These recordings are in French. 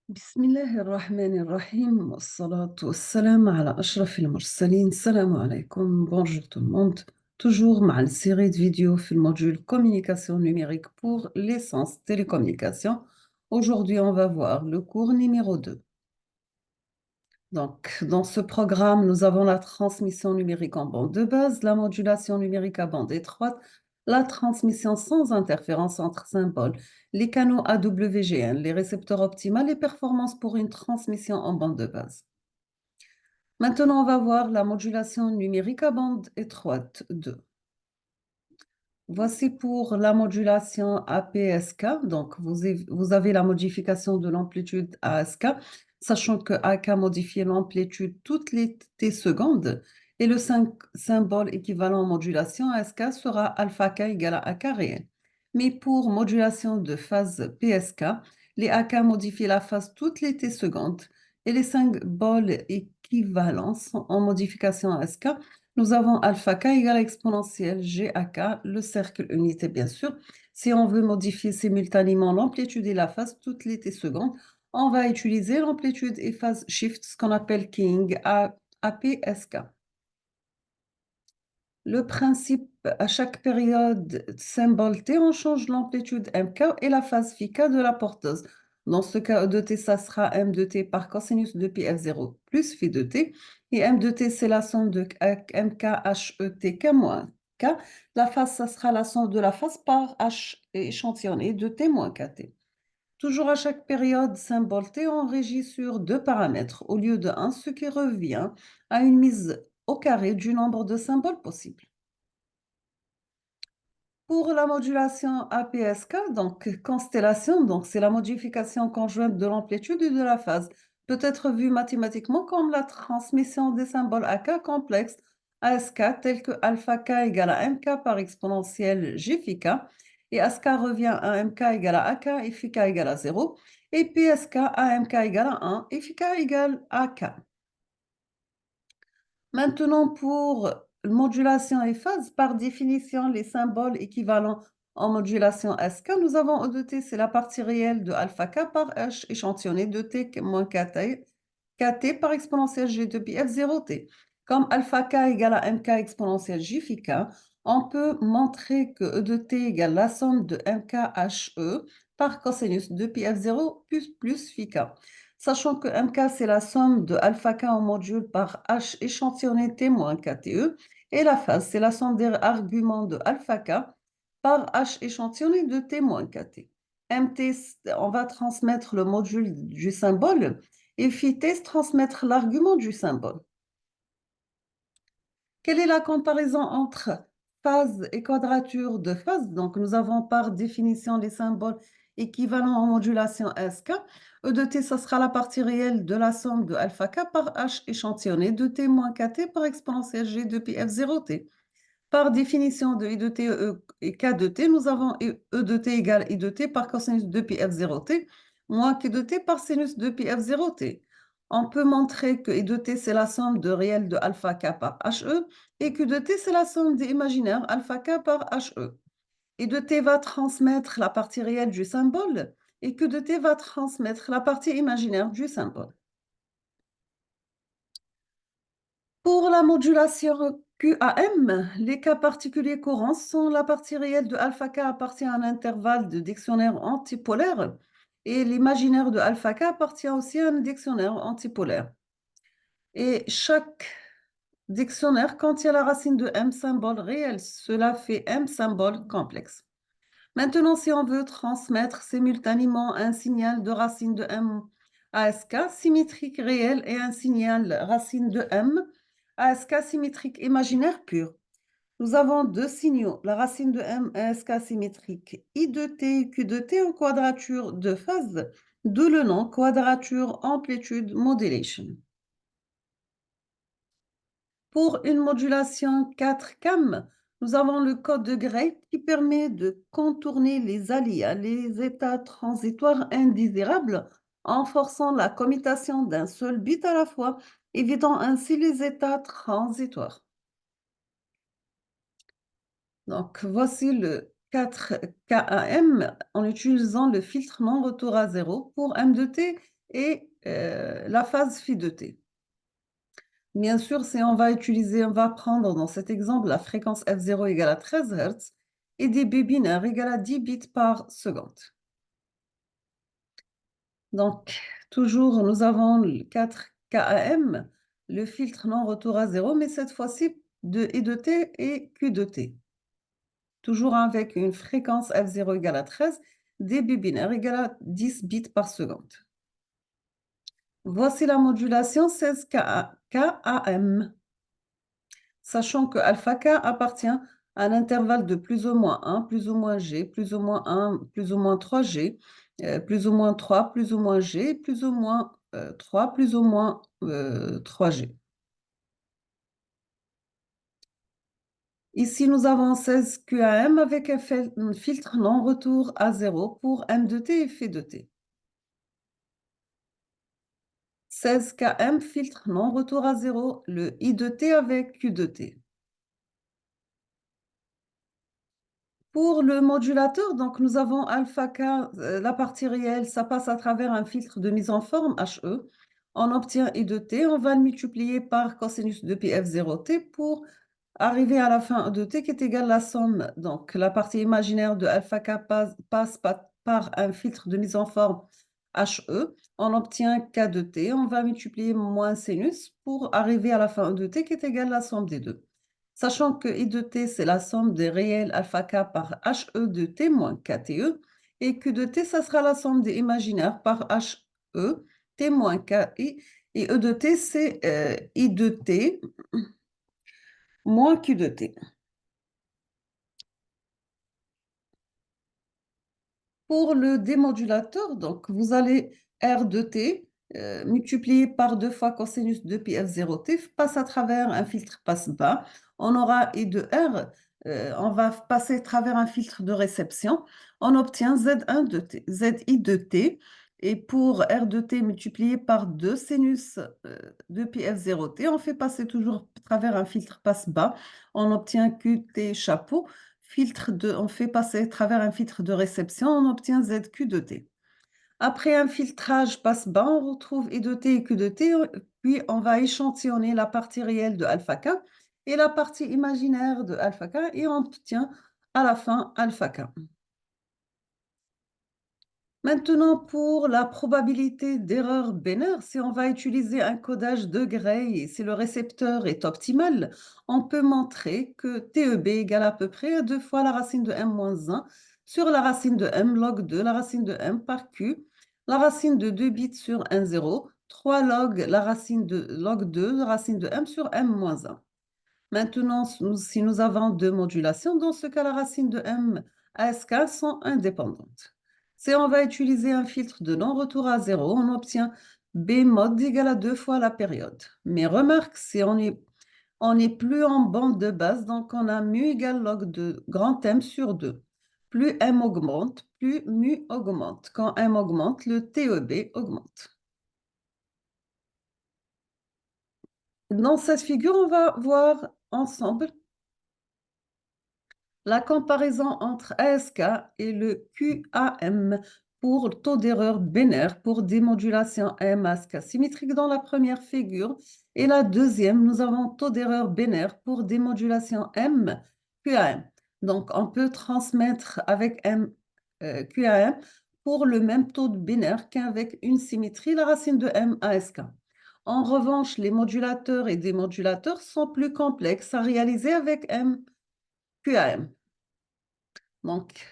بسم الله الرحمن الرحيم والصلاة والسلام على أشرف المرسلين. السلام عليكم. Bonjour tout le monde. Toujours مع série de vidéos في المodule communication numérique pour l'essence télécommunication. Aujourd'hui, on va voir le cours numéro 2. Donc, dans ce programme, nous avons la transmission numérique en bande de base, la modulation numérique à bande étroite, la transmission sans interférence entre symboles, les canaux AWGN, les récepteurs optimaux et performances pour une transmission en bande de base. Maintenant, on va voir la modulation numérique à bande étroite 2. Voici pour la modulation APSK. Donc, vous avez la modification de l'amplitude ASK, sachant que AK modifie l'amplitude toutes les t secondes et le symbole équivalent en modulation ASK sera alpha K égale à AK réel. Mais pour modulation de phase PSK, les AK modifient la phase toutes les t secondes et les symboles équivalents sont en modification ASK. Nous avons alpha k égale à exponentielle g à k, le cercle unité bien sûr. Si on veut modifier simultanément l'amplitude et la phase toutes les t secondes, on va utiliser l'amplitude et phase shift, ce qu'on appelle keying APSK. Le principe, à chaque période symbole t, on change l'amplitude mk et la phase phi k de la porteuse. Dans ce cas, E de t, ça sera m de t par cosinus de pi f0 plus phi de t. Et m de t, c'est la somme de mk h e t k moins k. La phase, ça sera la somme de la phase par h échantillonné de t moins kt. Toujours à chaque période symbole t, on régit sur deux paramètres au lieu de un, ce qui revient à une mise au carré du nombre de symboles possibles. Pour la modulation APSK, donc constellation, donc c'est la modification conjointe de l'amplitude et de la phase, peut être vue mathématiquement comme la transmission des symboles AK complexes ASK tels que alpha k égale à mk par exponentielle g phi k, et ASK revient à mk égale à AK et phi k égale à 0, et PSK à mk égale à 1 et phi k égale à k. Maintenant, pour modulation et phase, par définition, les symboles équivalents en modulation SK, nous avons E de t, c'est la partie réelle de alpha k par h échantillonné de t moins kt par exponentielle g de pi f0 t. Comme alpha k égale à mk exponentielle j phi k, on peut montrer que E de t égale la somme de mk he par cosinus de pi f0 plus phi k. Sachant que mk, c'est la somme de alpha k en module par h échantillonné t moins kte, et la phase, c'est la somme des arguments de alpha k par h échantillonné de t moins kt. Mt, on va transmettre le module du symbole, et phi t, transmettre l'argument du symbole. Quelle est la comparaison entre phase et quadrature de phase? Donc, nous avons par définition les symboles équivalents en modulation SK. E de t, ça sera la partie réelle de la somme de alpha k par h échantillonné de t moins kt par exponentielle g de pi f0 t. Par définition de I de t et k de t, nous avons E de t égale I de t par cosinus de pi f0 t moins Q de t par sinus de pi f0 t. On peut montrer que I de t, c'est la somme de réels de alpha k par he, et Q de t, c'est la somme des imaginaires alpha k par he. I de t va transmettre la partie réelle du symbole, et Q de t va transmettre la partie imaginaire du symbole. Pour la modulation QAM, les cas particuliers courants sont la partie réelle de alpha k appartient à un intervalle de dictionnaire antipolaire et l'imaginaire de alpha k appartient aussi à un dictionnaire antipolaire. Et chaque dictionnaire contient la racine de M symbole réel. Cela fait M symbole complexe. Maintenant, si on veut transmettre simultanément un signal de racine de M ASK symétrique réel et un signal racine de M ASK symétrique imaginaire pur, nous avons deux signaux, la racine de M ASK symétrique I de t et Q de t en quadrature de phase, d'où le nom quadrature amplitude modulation. Pour une modulation 4 cam, nous avons le code de Gray qui permet de contourner les aléas, les états transitoires indésirables, en forçant la commutation d'un seul bit à la fois, évitant ainsi les états transitoires. Donc, voici le 4 KAM en utilisant le filtre non-retour à zéro pour M de t et la phase phi de t. Bien sûr, si on va prendre dans cet exemple la fréquence f0 égale à 13 Hz et dB binaire égale à 10 bits par seconde. Donc, toujours, nous avons le 4 KAM, le filtre non-retour à zéro, mais cette fois-ci de I de t et Q de t. Toujours avec une fréquence f0 égale à 13, dB binaire égale à 10 bits par seconde. Voici la modulation 16 KAM, sachant que alpha k appartient à un intervalle de plus ou moins 1, plus ou moins g, plus ou moins 1, plus ou moins 3g, plus ou moins 3, plus ou moins g, plus ou moins 3, plus ou moins 3g. Ici, nous avons 16 QAM avec un filtre non-retour à 0 pour M de t et phi de t. 16 km, filtre non-retour à 0, le I de t avec Q de t. Pour le modulateur, donc nous avons alpha k, la partie réelle, ça passe à travers un filtre de mise en forme, HE. On obtient I de t, on va le multiplier par cosinus de pi f0t pour arriver à la fin E de t qui est égale à la somme. Donc la partie imaginaire de alpha k passe par un filtre de mise en forme HE. On obtient k de t, on va multiplier moins sinus pour arriver à la fin E de t qui est égale à la somme des deux. Sachant que I de t, c'est la somme des réels alpha k par HE de t moins KTE, et Q de t, ça sera la somme des imaginaires par HE, t moins KI, et E de t, c'est I de t moins Q de t. Pour le démodulateur, donc vous allez R de t multiplié par 2 fois cosinus de pi f0t passe à travers un filtre passe-bas. On aura I de R, on va passer à travers un filtre de réception. On obtient Z1 de t, ZI de t. Et pour R de t multiplié par 2 sinus de pi f0t, on fait passer toujours à travers un filtre passe-bas. On obtient QT chapeau. On fait passer à travers un filtre de réception, on obtient ZQ de t. Après un filtrage passe-bas, on retrouve I de t et Q de t, puis on va échantillonner la partie réelle de alpha k et la partie imaginaire de alpha k et on obtient à la fin alpha k. Maintenant, pour la probabilité d'erreur binaire, si on va utiliser un codage de Gray et si le récepteur est optimal, on peut montrer que TEB égale à peu près à 2 fois la racine de m moins 1 sur la racine de m log 2, la racine de m par q, la racine de 2 bits sur 1, 0, 3 log la racine de log 2, la racine de m sur m moins 1. Maintenant, si nous avons deux modulations, dans ce cas, la racine de m à SK sont indépendantes. Si on va utiliser un filtre de non-retour à zéro, on obtient B mod égale à 2 fois la période. Mais remarque, si on n'est plus en bande de base, donc on a mu égale log de grand M sur 2. Plus M augmente, plus mu augmente. Quand M augmente, le TEB augmente. Dans cette figure, on va voir ensemble la comparaison entre ASK et le QAM pour le taux d'erreur binaire pour démodulation AMASK symétrique dans la première figure. Et la deuxième, nous avons taux d'erreur binaire pour démodulation M QAM. Donc, on peut transmettre avec M QAM pour le même taux de binaire qu'avec une symétrie, la racine de M ASK. En revanche, les modulateurs et démodulateurs sont plus complexes à réaliser avec M QAM. Donc,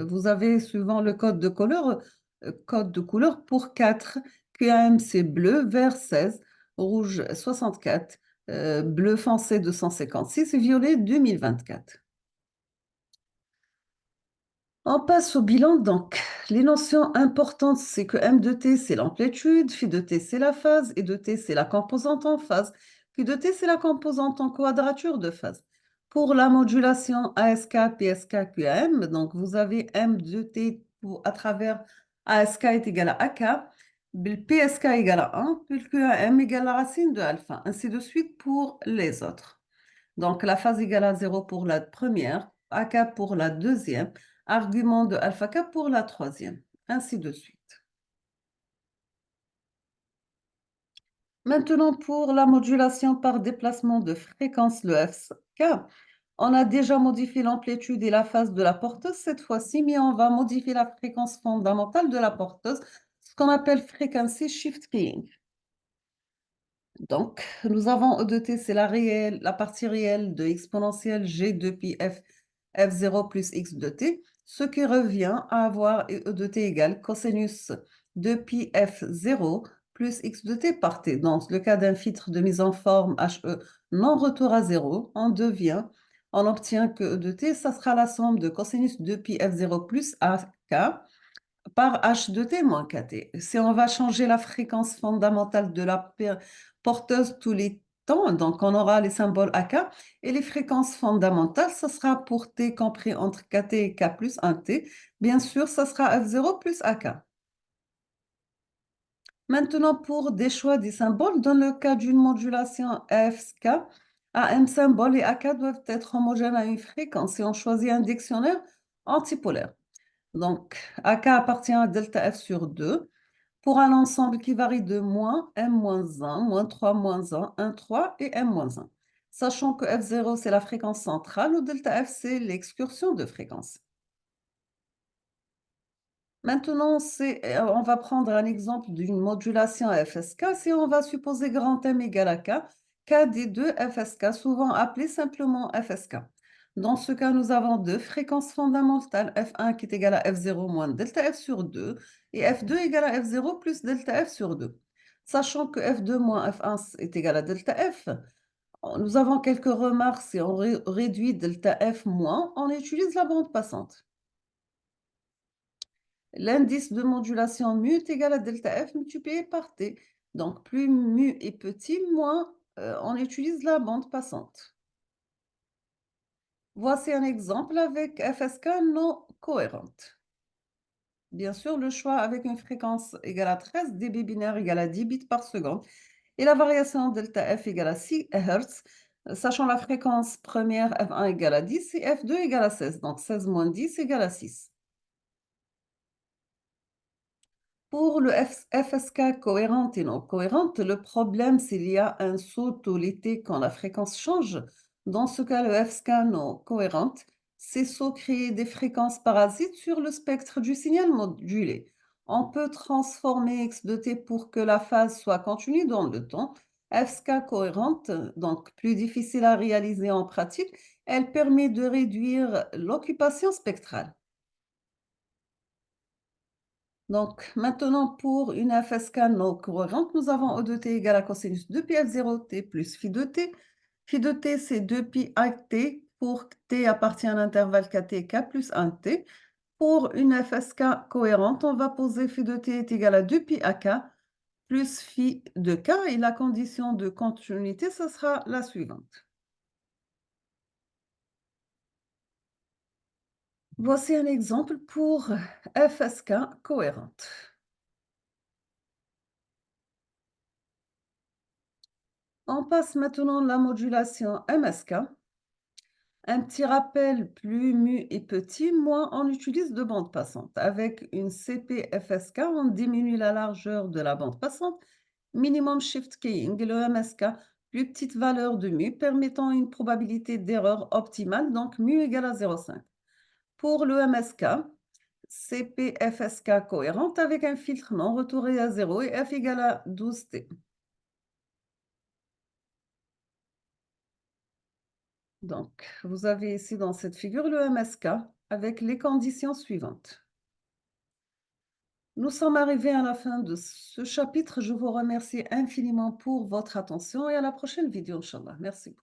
vous avez souvent le code de couleur pour 4. QAM, c'est bleu, vert 16, rouge 64, bleu foncé 256 et violet 2024. On passe au bilan. Donc, les notions importantes, c'est que M de t, c'est l'amplitude, phi de t, c'est la phase, et de t, c'est la composante en phase, Q de t, c'est la composante en quadrature de phase. Pour la modulation ASK, PSK, QAM, donc vous avez M de t à travers ASK est égal à AK, PSK égale à 1, puis QAM égale à la racine de alpha, ainsi de suite pour les autres. Donc, la phase égale à 0 pour la première, AK pour la deuxième, argument de alpha K pour la troisième, ainsi de suite. Maintenant, pour la modulation par déplacement de fréquence, le FK, on a déjà modifié l'amplitude et la phase de la porteuse cette fois-ci, mais on va modifier la fréquence fondamentale de la porteuse, ce qu'on appelle frequency shift keying. Donc, nous avons E de t, c'est la partie réelle de exponentielle g de pi f0 plus x de t, ce qui revient à avoir E de t égale cosinus de pi f0 plus x de t par t. Dans le cas d'un filtre de mise en forme HE non retour à 0, on obtient que E de t, ça sera la somme de cosinus de pi f0 plus AK par h de t moins kt. Si on va changer la fréquence fondamentale de la porteuse tous les temps, donc on aura les symboles AK, et les fréquences fondamentales, ça sera pour t compris entre kt et k plus 1t. Bien sûr, ça sera f0 plus AK. Maintenant, pour des choix des symboles, dans le cas d'une modulation FK, AM symbole et AK doivent être homogènes à une fréquence et on choisit un dictionnaire antipolaire. Donc, AK appartient à delta F sur 2 pour un ensemble qui varie de moins M-1, moins 3, moins 1, 3 et M-1. Sachant que F0, c'est la fréquence centrale, ou delta F, c'est l'excursion de fréquence. Maintenant, on va prendre un exemple d'une modulation FSK. Si on va supposer grand M égale à K, K des deux FSK, souvent appelé simplement FSK. Dans ce cas, nous avons deux fréquences fondamentales, F1 qui est égal à F0 moins delta F sur 2 et F2 égale à F0 plus delta F sur 2. Sachant que F2 moins F1 est égal à delta F, nous avons quelques remarques. Si on réduit delta F moins, on utilise la bande passante. L'indice de modulation mu est égal à delta F multiplié par T. Donc, plus mu est petit, moins on utilise la bande passante. Voici un exemple avec FSK non cohérente. Bien sûr, le choix avec une fréquence égale à 13 dB binaire égale à 10 bits par seconde et la variation delta F égale à 6 Hz, sachant la fréquence première F1 égale à 10 et F2 égale à 16. Donc, 16 moins 10 égale à 6. Pour le FSK cohérente et non cohérente, le problème, c'est qu'il y a un saut tolité quand la fréquence change. Dans ce cas, le FSK non cohérente, ces sauts créent des fréquences parasites sur le spectre du signal modulé. On peut transformer x de t pour que la phase soit continue dans le temps. FSK cohérente, donc plus difficile à réaliser en pratique, elle permet de réduire l'occupation spectrale. Donc, maintenant, pour une FSK non cohérente, nous avons E de t égale à cosinus de pi f0 t plus phi de t. Phi de t, c'est 2 pi a t pour t appartient à l'intervalle kt et k plus 1 t. Pour une FSK cohérente, on va poser phi de t est égal à 2 pi a k plus phi de k et la condition de continuité, ce sera la suivante. Voici un exemple pour FSK cohérente. On passe maintenant à la modulation MSK. Un petit rappel, plus mu est petit, moins on utilise de bande passante. Avec une CP-FSK, on diminue la largeur de la bande passante, minimum shift keying, et le MSK, plus petite valeur de mu, permettant une probabilité d'erreur optimale, donc mu égale à 0,5. Pour le MSK, CP-FSK cohérente avec un filtre non retourné à 0 et F égale à 12T. Donc, vous avez ici dans cette figure le MSK avec les conditions suivantes. Nous sommes arrivés à la fin de ce chapitre. Je vous remercie infiniment pour votre attention et à la prochaine vidéo, Inch'Allah. Merci.